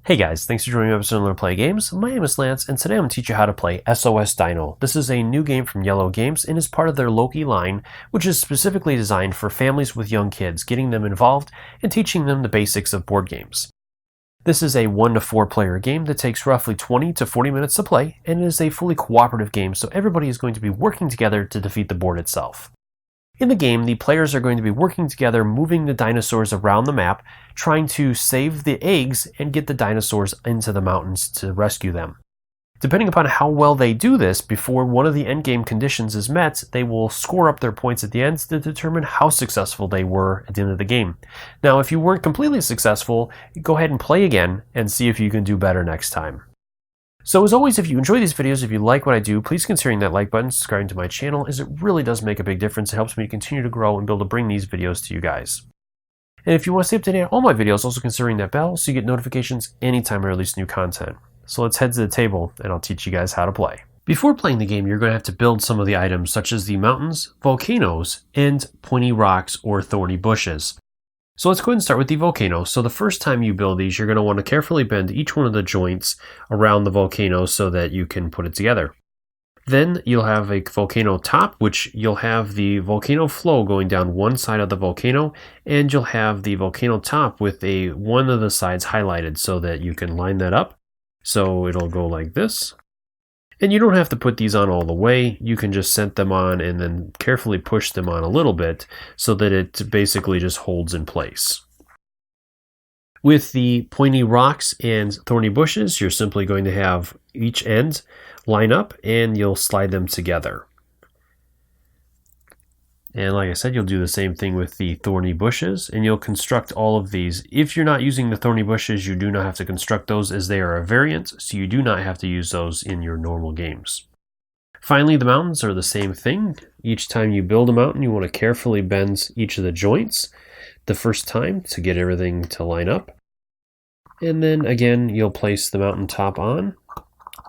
Hey guys, thanks for joining me on episode of Learn to Play Games. My name is Lance, and today I'm going to teach you how to play SOS Dino. This is a new game from Iello Games and is part of their Loki line, which is specifically designed for families with young kids, getting them involved and teaching them the basics of board games. This is a 1 to 4 player game that takes roughly 20 to 40 minutes to play, and it is a fully cooperative game, so everybody is going to be working together to defeat the board itself. In the game, the players are going to be working together, moving the dinosaurs around the map, trying to save the eggs and get the dinosaurs into the mountains to rescue them. Depending upon how well they do this, before one of the endgame conditions is met, they will score up their points at the end to determine how successful they were at the end of the game. Now, if you weren't completely successful, go ahead and play again and see if you can do better next time. So as always, if you enjoy these videos, if you like what I do, please consider hitting that like button, subscribing to my channel, as it really does make a big difference. It helps me continue to grow and be able to bring these videos to you guys. And if you want to stay up to date on all my videos, also consider ringing that bell so you get notifications anytime I release new content. So let's head to the table and I'll teach you guys how to play. Before playing the game, you're going to have to build some of the items such as the mountains, volcanoes, and pointy rocks or thorny bushes. So let's go ahead and start with the volcano. So the first time you build these, you're going to want to carefully bend each one of the joints around the volcano so that you can put it together. Then you'll have a volcano top, which you'll have the volcano flow going down one side of the volcano, and you'll have the volcano top with one of the sides highlighted so that you can line that up. So it'll go like this. And you don't have to put these on all the way. You can just set them on and then carefully push them on a little bit so that it basically just holds in place. With the pointy rocks and thorny bushes, you're simply going to have each end line up and you'll slide them together. And like I said, you'll do the same thing with the thorny bushes, and you'll construct all of these. If you're not using the thorny bushes, you do not have to construct those, as they are a variant, so you do not have to use those in your normal games. Finally, the mountains are the same thing. Each time you build a mountain, you want to carefully bend each of the joints the first time to get everything to line up. And then again, you'll place the mountain top on.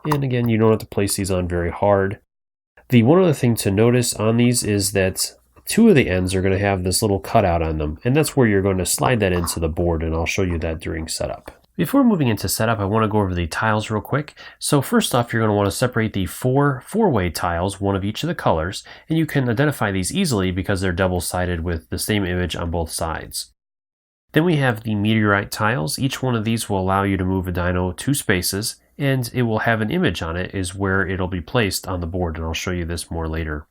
And again, you don't have to place these on very hard. The one other thing to notice on these is that two of the ends are going to have this little cutout on them, and that's where you're going to slide that into the board, and I'll show you that during setup. Before moving into setup, I want to go over the tiles real quick. So first off, you're going to want to separate the four-way tiles, one of each of the colors, and you can identify these easily because they're double-sided with the same image on both sides. Then we have the meteorite tiles. Each one of these will allow you to move a dino 2 spaces, and it will have an image on it is where it'll be placed on the board, and I'll show you this more later.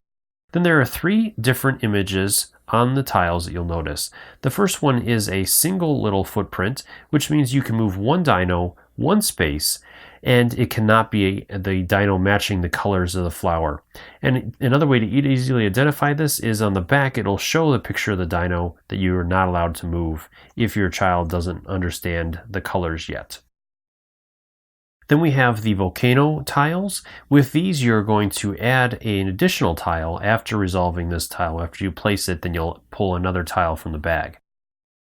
Then there are 3 different images on the tiles that you'll notice. The first one is a single little footprint, which means you can move one dino 1 space, and it cannot be the dino matching the colors of the flower. And another way to easily identify this is on the back, it'll show the picture of the dino that you are not allowed to move if your child doesn't understand the colors yet. Then we have the volcano tiles. With these, you're going to add an additional tile after resolving this tile. After you place it, then you'll pull another tile from the bag.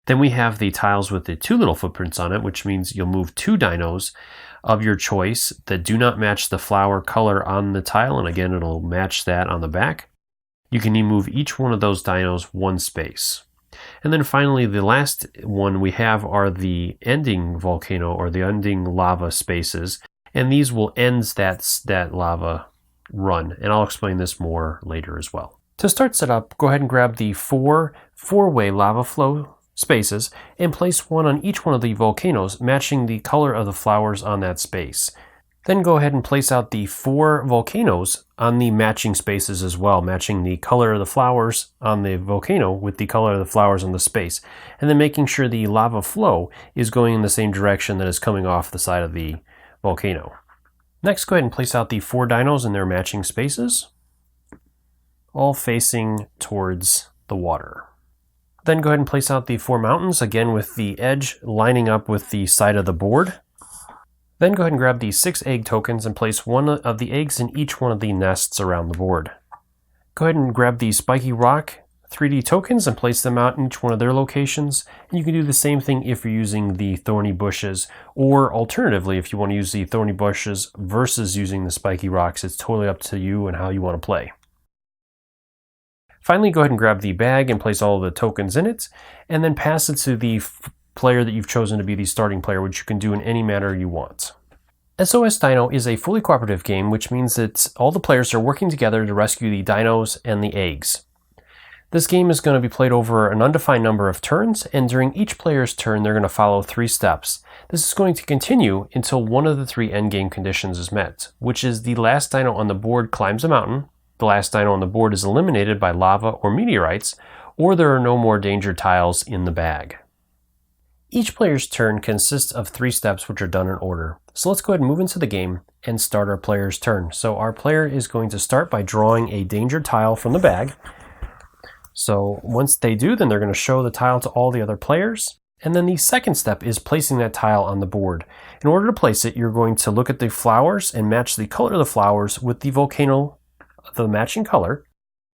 Then we have the tiles with the 2 little footprints on it, which means you'll move 2 dinos of your choice that do not match the flower color on the tile, and again, it'll match that on the back. You can move each one of those dinos 1 space. And then finally, the last one we have are the ending volcano or the ending lava spaces, and these will end that lava run, and I'll explain this more later as well. To start setup, go ahead and grab the four-way lava flow spaces and place one on each one of the volcanoes, matching the color of the flowers on that space. Then go ahead and place out the 4 volcanoes on the matching spaces as well, matching the color of the flowers on the volcano with the color of the flowers on the space. And then making sure the lava flow is going in the same direction that is coming off the side of the volcano. Next, go ahead and place out the 4 dinos in their matching spaces, all facing towards the water. Then go ahead and place out the 4 mountains, again with the edge lining up with the side of the board. Then go ahead and grab the 6 egg tokens and place one of the eggs in each one of the nests around the board. Go ahead and grab the spiky rock 3D tokens and place them out in each one of their locations. And you can do the same thing if you're using the thorny bushes, or alternatively, if you want to use the thorny bushes versus using the spiky rocks, it's totally up to you and how you want to play. Finally, go ahead and grab the bag and place all of the tokens in it, and then pass it to the player that you've chosen to be the starting player, which you can do in any manner you want. SOS Dino is a fully cooperative game, which means that all the players are working together to rescue the dinos and the eggs. This game is going to be played over an undefined number of turns, and during each player's turn they're going to follow 3 steps. This is going to continue until one of the 3 endgame conditions is met, which is the last dino on the board climbs a mountain, the last dino on the board is eliminated by lava or meteorites, or there are no more danger tiles in the bag. Each player's turn consists of 3 steps which are done in order. So let's go ahead and move into the game and start our player's turn. So our player is going to start by drawing a danger tile from the bag. So once they do, then they're going to show the tile to all the other players. And then the second step is placing that tile on the board. In order to place it, you're going to look at the flowers and match the color of the flowers with the volcano, the matching color.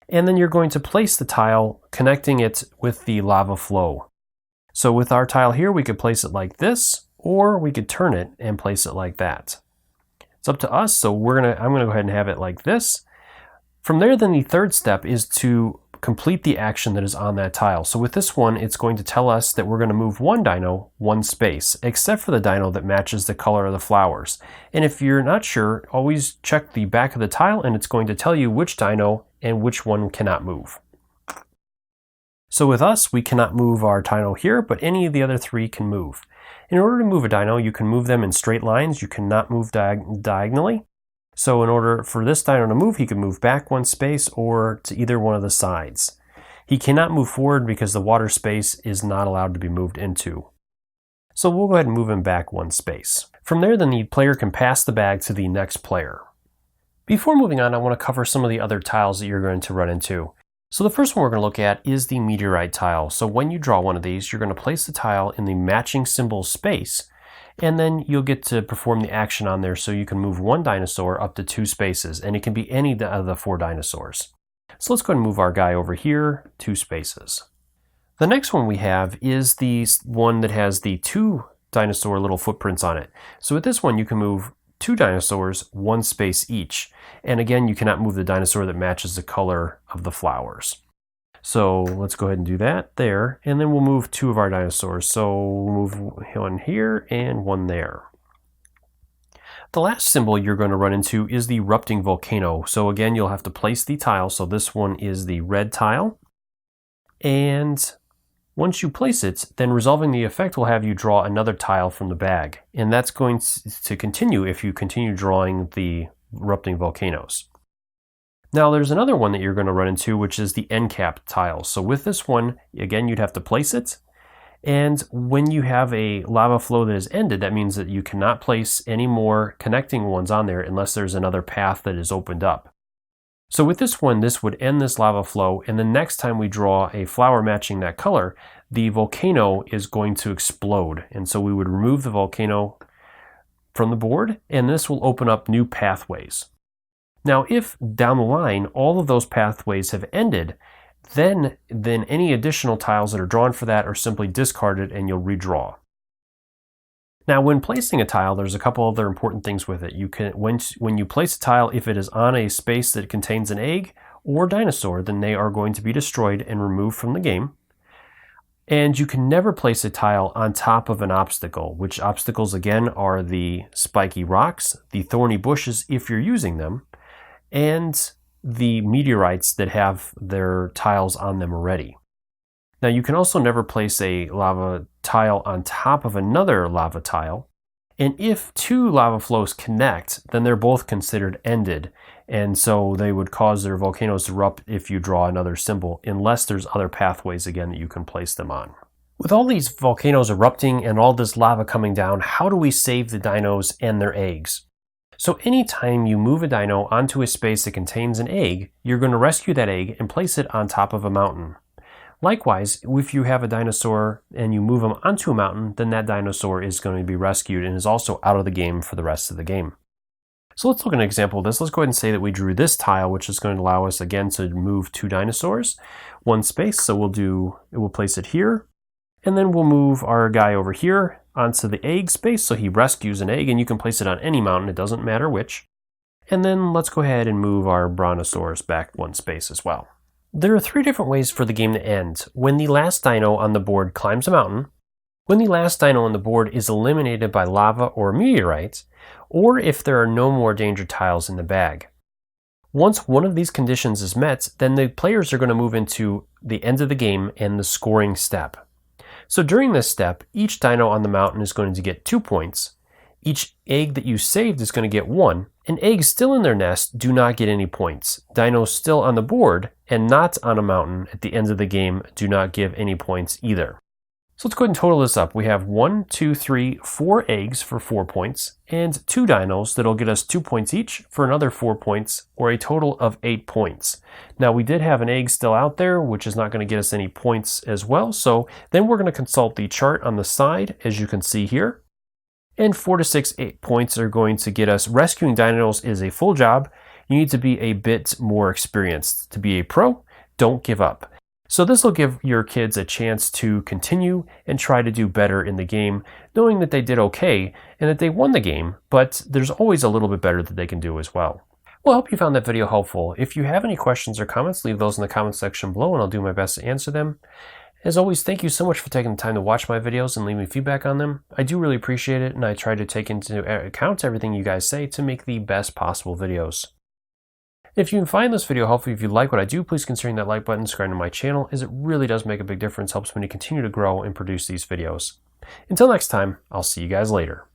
And then you're going to place the tile, connecting it with the lava flow. So with our tile here, we could place it like this, or we could turn it and place it like that. It's up to us, so I'm gonna go ahead and have it like this. From there, then the third step is to complete the action that is on that tile. So with this one, it's going to tell us that we're going to move one dino 1 space, except for the dino that matches the color of the flowers. And if you're not sure, always check the back of the tile and it's going to tell you which dino and which one cannot move. So with us, we cannot move our dino here, but any of the other 3 can move. In order to move a dino, you can move them in straight lines. You cannot move diagonally. So in order for this dino to move, he can move back 1 space or to either one of the sides. He cannot move forward because the water space is not allowed to be moved into. So we'll go ahead and move him back 1 space. From there, then the player can pass the bag to the next player. Before moving on, I want to cover some of the other tiles that you're going to run into. So the first one we're going to look at is the meteorite tile. So when you draw one of these, you're going to place the tile in the matching symbol space, and then you'll get to perform the action on there so you can move 1 dinosaur up to 2 spaces, and it can be any of the 4 dinosaurs. So let's go ahead and move our guy over here 2 spaces. The next one we have is the one that has the 2 dinosaur little footprints on it. So with this one, you can move 2 dinosaurs 1 space each. And again, you cannot move the dinosaur that matches the color of the flowers. So let's go ahead and do that there. And then we'll move 2 of our dinosaurs. So we'll move 1 here and 1 there. The last symbol you're going to run into is the erupting volcano. So again, you'll have to place the tile. So this one is the red tile. And once you place it, then resolving the effect will have you draw another tile from the bag. And that's going to continue if you continue drawing the erupting volcanoes. Now there's another one that you're going to run into, which is the end cap tile. So with this one, again, you'd have to place it. And when you have a lava flow that is ended, that means that you cannot place any more connecting ones on there unless there's another path that is opened up. So with this one, this would end this lava flow, and the next time we draw a flower matching that color, the volcano is going to explode. And so we would remove the volcano from the board, and this will open up new pathways. Now, if down the line, all of those pathways have ended, then any additional tiles that are drawn for that are simply discarded and you'll redraw. Now, when placing a tile, there's a couple other important things with it. You can, when you place a tile, if it is on a space that contains an egg or dinosaur, then they are going to be destroyed and removed from the game. And you can never place a tile on top of an obstacle, which obstacles again are the spiky rocks, the thorny bushes if you're using them, and the meteorites that have their tiles on them already. Now you can also never place a lava tile on top of another lava tile, and if 2 lava flows connect, then they're both considered ended, and so they would cause their volcanoes to erupt if you draw another symbol, unless there's other pathways again that you can place them on. With all these volcanoes erupting and all this lava coming down, how do we save the dinos and their eggs? So anytime you move a dino onto a space that contains an egg, you're going to rescue that egg and place it on top of a mountain. Likewise, if you have a dinosaur and you move them onto a mountain, then that dinosaur is going to be rescued and is also out of the game for the rest of the game. So let's look at an example of this. Let's go ahead and say that we drew this tile, which is going to allow us again to move 2 dinosaurs 1 space. So we'll place it here, and then we'll move our guy over here onto the egg space. So he rescues an egg, and you can place it on any mountain. It doesn't matter which. And then let's go ahead and move our brontosaurus back 1 space as well. There are 3 different ways for the game to end. When the last dino on the board climbs a mountain, When the last dino on the board is eliminated by lava or meteorites, or if there are no more danger tiles in the bag. Once one of these conditions is met, then the players are going to move into the end of the game and the scoring step. So during this step, each dino on the mountain is going to get 2 points. Each egg that you saved is going to get 1, and eggs still in their nest do not get any points. Dinos still on the board and not on a mountain at the end of the game do not give any points either. So let's go ahead and total this up. We have 1, 2, 3, 4 eggs for 4 points, and 2 dinos that'll get us 2 points each for another 4 points, or a total of 8 points. Now we did have an egg still out there, which is not going to get us any points as well, so then we're going to consult the chart on the side, as you can see here. And 4 to 6, 8 points are going to get us. Rescuing dinos is a full job. You need to be a bit more experienced. To be a pro, don't give up. So this will give your kids a chance to continue and try to do better in the game, knowing that they did okay and that they won the game, but there's always a little bit better that they can do as well. Well, I hope you found that video helpful. If you have any questions or comments, leave those in the comment section below and I'll do my best to answer them. As always, thank you so much for taking the time to watch my videos and leave me feedback on them. I do really appreciate it, and I try to take into account everything you guys say to make the best possible videos. If you find this video helpful, if you like what I do, please consider that like button, subscribe to my channel, as it really does make a big difference, helps me to continue to grow and produce these videos. Until next time, I'll see you guys later.